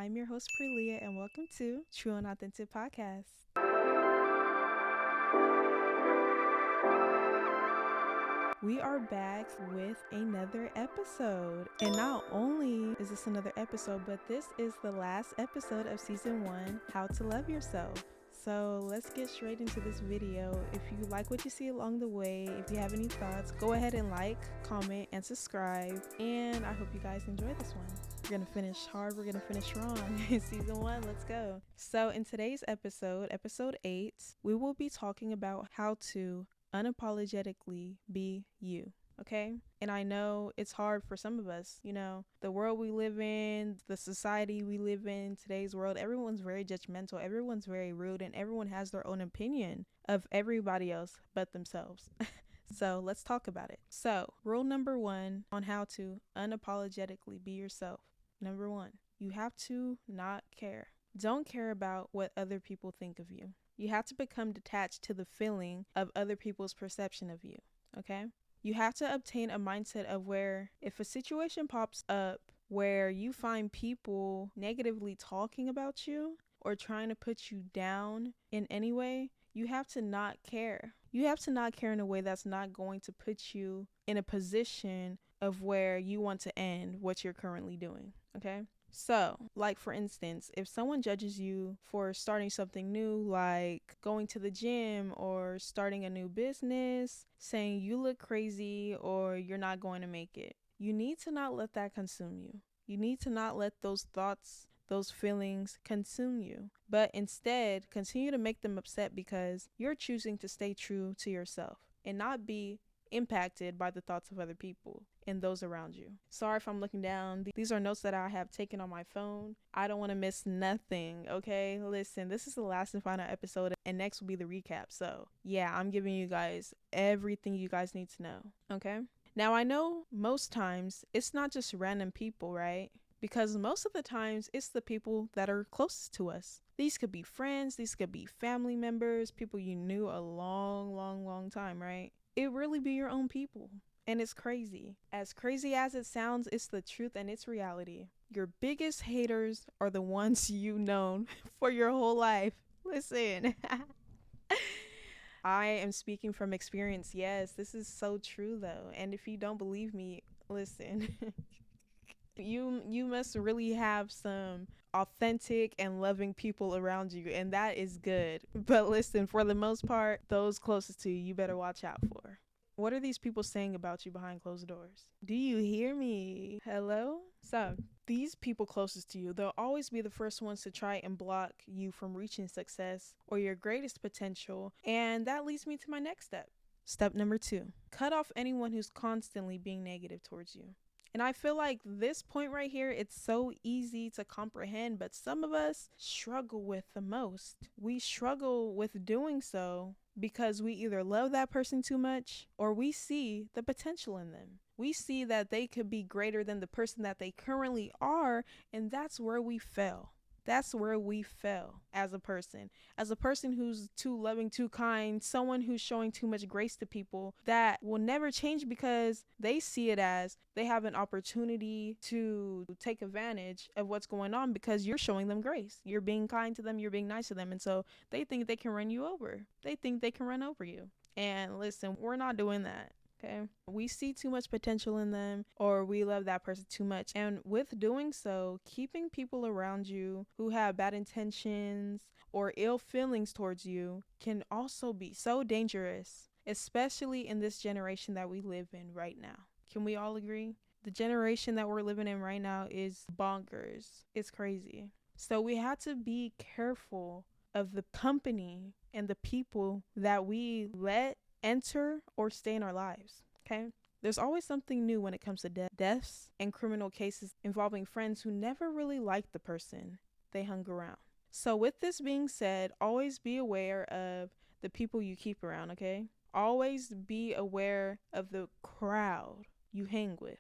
I'm your host, Priiliyah, and welcome to Trueandauthenticpodcast. We are back with another episode. And not only is this another episode, but this is the last episode of season 1, How to Love Yourself. So let's get straight into this video. If you like what you see along the way, if you have any thoughts, go ahead and like, comment, and subscribe. And I hope you guys enjoy this one. We're going to finish hard. We're going to finish strong. Season 1, let's go. So in today's episode, episode 8, we will be talking about how to unapologetically be you. Okay? And I know it's hard for some of us, the world we live in, the society we live in, today's world, everyone's very judgmental, everyone's very rude, and everyone has their own opinion of everybody else but themselves. So let's talk about it. So rule number 1 on how to unapologetically be yourself. Number 1, you have to not care. Don't care about what other people think of you. You have to become detached to the feeling of other people's perception of you, okay? You have to obtain a mindset of where if a situation pops up where you find people negatively talking about you or trying to put you down in any way, you have to not care. You have to not care in a way that's not going to put you in a position of where you want to end what you're currently doing, okay? So, like for instance, if someone judges you for starting something new, like going to the gym or starting a new business, saying you look crazy or you're not going to make it, you need to not let that consume you. You need to not let those thoughts, those feelings consume you, but instead continue to make them upset because you're choosing to stay true to yourself and not be impacted by the thoughts of other people and those around you. Sorry if I'm looking down. These are notes that I have taken on my phone. I don't want to miss nothing, okay? Listen, this is the last and final episode, and next will be the recap. So, yeah, I'm giving you guys everything you guys need to know, okay? Now, I know most times it's not just random people, right? Because most of the times it's the people that are closest to us. These could be friends, these could be family members, people you knew a long time, right? It really be your own people. And it's crazy. As crazy as it sounds, it's the truth and it's reality. Your biggest haters are the ones you've known for your whole life. Listen. I am speaking from experience. Yes, this is so true though. And if you don't believe me, listen. You must really have some authentic and loving people around you, and that is good. But listen, for the most part, those closest to you, you better watch out for. What are these people saying about you behind closed doors? Do you hear me? Hello? So, these people closest to you, they'll always be the first ones to try and block you from reaching success or your greatest potential. And that leads me to my next step. Step number 2, cut off anyone who's constantly being negative towards you. And I feel like this point right here, it's so easy to comprehend, but some of us struggle with the most. We struggle with doing so because we either love that person too much or we see the potential in them. We see that they could be greater than the person that they currently are, and that's where we fail. That's where we fail as a person who's too loving, too kind, someone who's showing too much grace to people that will never change because they see it as they have an opportunity to take advantage of what's going on because you're showing them grace. You're being kind to them, you're being nice to them. And so they think they can run you over. They think they can run over you. And listen, we're not doing that. Okay. We see too much potential in them or we love that person too much. And with doing so, keeping people around you who have bad intentions or ill feelings towards you can also be so dangerous, especially in this generation that we live in right now. Can we all agree? The generation that we're living in right now is bonkers. It's crazy. So we have to be careful of the company and the people that we let enter or stay in our lives, okay? There's always something new when it comes to deaths and criminal cases involving friends who never really liked the person they hung around. So with this being said, always be aware of the people you keep around, okay? Always be aware of the crowd you hang with,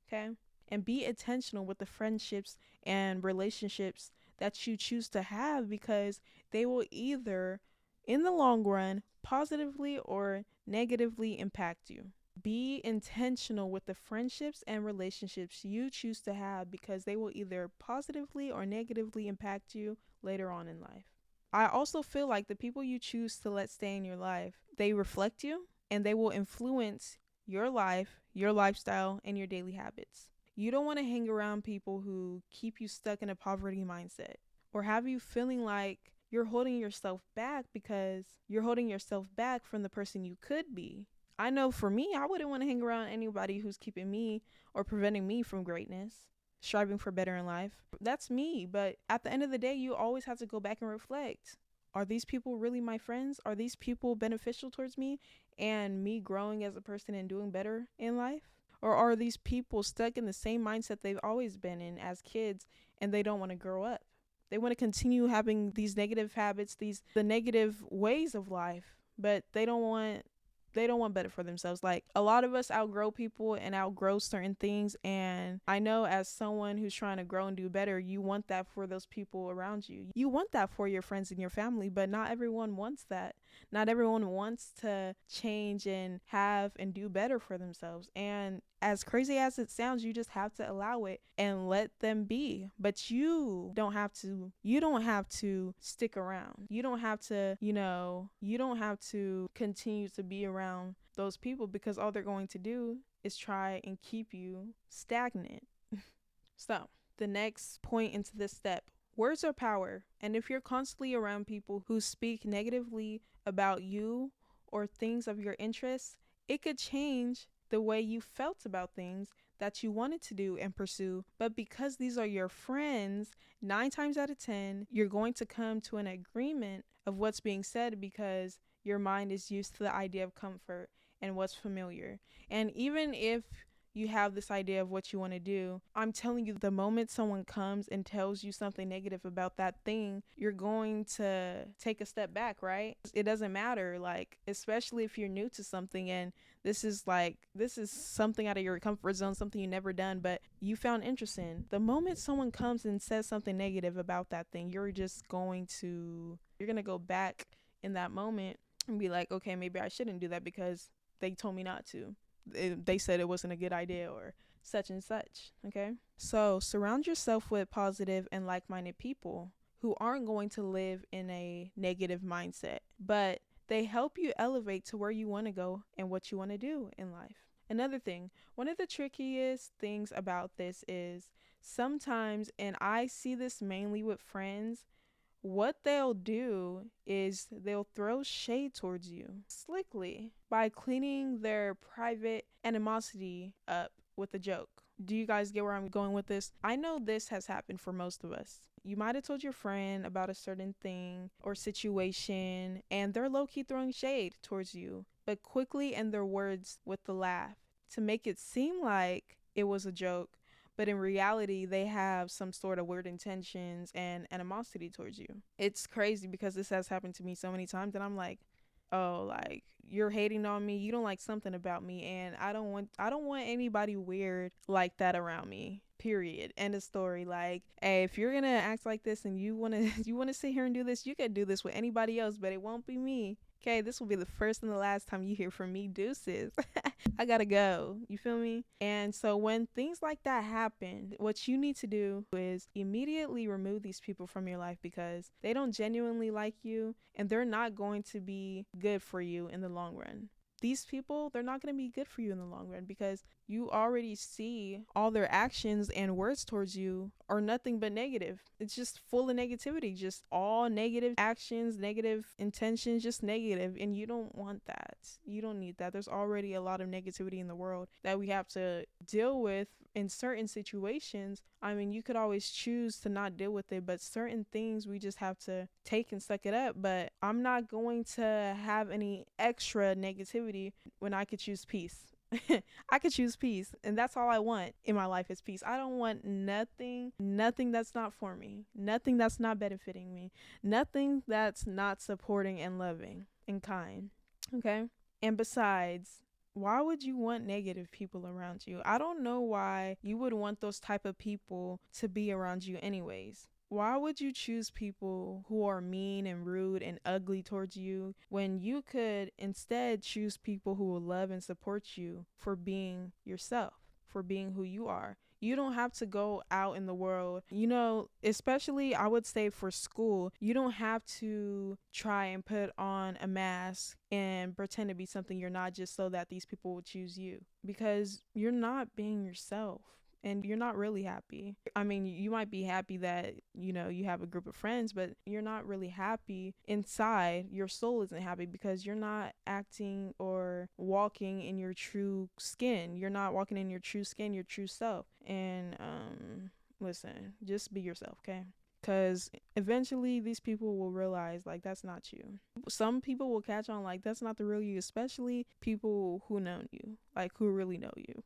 okay? And be intentional with the friendships and relationships that you choose to have because they will either, in the long run, positively or negatively impact you. Be intentional with the friendships and relationships you choose to have, because they will either positively or negatively impact you later on in life. I also feel like the people you choose to let stay in your life, they reflect you and they will influence your life, your lifestyle, and your daily habits. You don't want to hang around people who keep you stuck in a poverty mindset or have you feeling like you're holding yourself back because you're holding yourself back from the person you could be. I know for me, I wouldn't want to hang around anybody who's keeping me or preventing me from greatness, striving for better in life. That's me. But at the end of the day, you always have to go back and reflect. Are these people really my friends? Are these people beneficial towards me and me growing as a person and doing better in life? Or are these people stuck in the same mindset they've always been in as kids and they don't want to grow up? They want to continue having these negative habits, the negative ways of life, but they don't want better for themselves. Like, a lot of us outgrow people and outgrow certain things, and I know as someone who's trying to grow and do better, you want that for those people around you. You want that for your friends and your family, but not everyone wants that. Not everyone wants to change and have and do better for themselves. And as crazy as it sounds, you just have to allow it and let them be. But you don't have to stick around. You don't have to, you don't have to continue to be around those people, because all they're going to do is try and keep you stagnant. So, the next point into this step: words are power. And if you're constantly around people who speak negatively about you or things of your interest, it could change the way you felt about things that you wanted to do and pursue. But because these are your friends, 9 times out of 10, you're going to come to an agreement of what's being said, because your mind is used to the idea of comfort and what's familiar. And even if you have this idea of what you want to do, I'm telling you, the moment someone comes and tells you something negative about that thing, you're going to take a step back, right? It doesn't matter, like, especially if you're new to something and this is something out of your comfort zone, something you've never done, but you found interest in. The moment someone comes and says something negative about that thing, you're going to go back in that moment and be like, okay, maybe I shouldn't do that because they told me not to. They said it wasn't a good idea or such and such. Okay, so surround yourself with positive and like-minded people who aren't going to live in a negative mindset, but they help you elevate to where you want to go and what you want to do in life. Another thing, one of the trickiest things about this is sometimes, and I see this mainly with friends, what they'll do is they'll throw shade towards you slickly by cleaning their private animosity up with a joke. Do you guys get where I'm going with this? I know this has happened for most of us. You might have told your friend about a certain thing or situation, and they're low-key throwing shade towards you, but quickly end their words with the laugh to make it seem like it was a joke, but in reality, they have some sort of weird intentions and animosity towards you. It's crazy because this has happened to me so many times, and I'm like, oh, like, you're hating on me, you don't like something about me, and I don't want anybody weird like that around me. Period. End of story. Like, hey, if you're gonna act like this and you wanna sit here and do this, you can do this with anybody else, but it won't be me. Okay, this will be the first and the last time you hear from me. Deuces. I gotta go. You feel me? And so when things like that happen, what you need to do is immediately remove these people from your life, because they don't genuinely like you and they're not going to be good for you in the long run. These people, they're not going to be good for you in the long run, because you already see all their actions and words towards you are nothing but negative. It's just full of negativity, just all negative actions, negative intentions, just negative. And you don't want that. You don't need that. There's already a lot of negativity in the world that we have to deal with in certain situations. I mean, you could always choose to not deal with it, but certain things we just have to take and suck it up. But I'm not going to have any extra negativity when I could choose peace. I could choose peace, and that's all I want in my life is peace. I don't want nothing that's not for me, nothing that's not benefiting me, nothing that's not supporting and loving and kind. Okay? And besides, why would you want negative people around you? I don't know why you would want those type of people to be around you anyways. Why would you choose people who are mean and rude and ugly towards you when you could instead choose people who will love and support you for being yourself, for being who you are? You don't have to go out in the world, especially I would say for school, you don't have to try and put on a mask and pretend to be something you're not just so that these people will choose you, because you're not being yourself. And you're not really happy. I mean, you might be happy that, you have a group of friends, but you're not really happy inside. Your soul isn't happy because you're not acting or walking in your true skin. You're not walking in your true skin, your true self. And listen, just be yourself, okay? Because eventually these people will realize, like, that's not you. Some people will catch on, like, that's not the real you, especially people who know you, like, who really know you.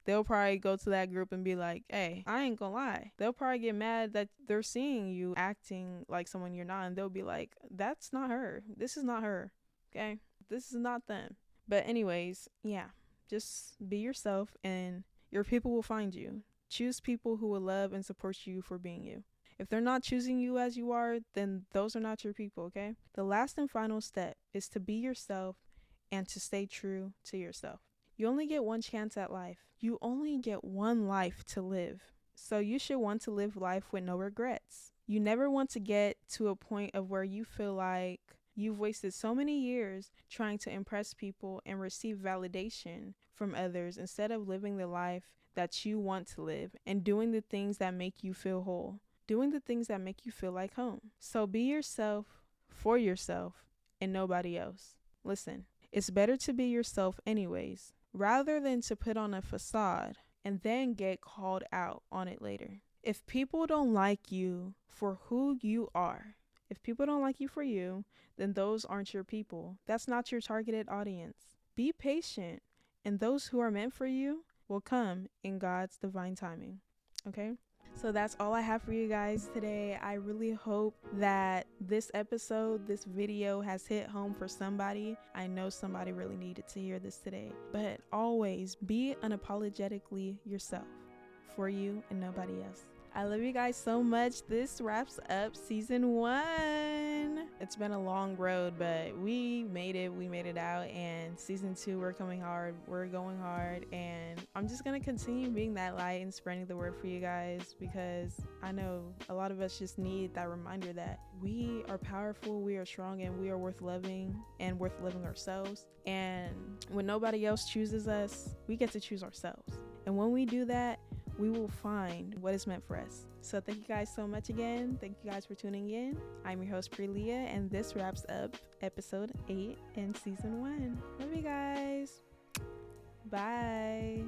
They'll probably go to that group and be like, hey, I ain't gonna lie. They'll probably get mad that they're seeing you acting like someone you're not. And they'll be like, that's not her. This is not her. Okay? This is not them. But anyways, yeah, just be yourself and your people will find you. Choose people who will love and support you for being you. If they're not choosing you as you are, then those are not your people, okay? The last and final step is to be yourself and to stay true to yourself. You only get one chance at life. You only get one life to live. So you should want to live life with no regrets. You never want to get to a point of where you feel like you've wasted so many years trying to impress people and receive validation from others instead of living the life that you want to live and doing the things that make you feel whole, doing the things that make you feel like home. So be yourself for yourself and nobody else. Listen, it's better to be yourself anyways, rather than to put on a facade and then get called out on it later. If people don't like you for who you are, if people don't like you for you, then those aren't your people. That's not your targeted audience. Be patient, and those who are meant for you will come in God's divine timing. Okay? So that's all I have for you guys today. I really hope that this episode, this video has hit home for somebody. I know somebody really needed to hear this today. But always be unapologetically yourself, for you and nobody else. I love you guys so much. This wraps up season 1. It's been a long road, but we made it out. And season 2, we're coming hard. We're going hard. And I'm just going to continue being that light and spreading the word for you guys, because I know a lot of us just need that reminder that we are powerful, we are strong, and we are worth loving and worth living ourselves. And when nobody else chooses us, we get to choose ourselves. And when we do that, we will find what is meant for us. So thank you guys so much again. Thank you guys for tuning in. I'm your host, Priiliyah, and this wraps up episode 8 in season 1. Love you guys. Bye.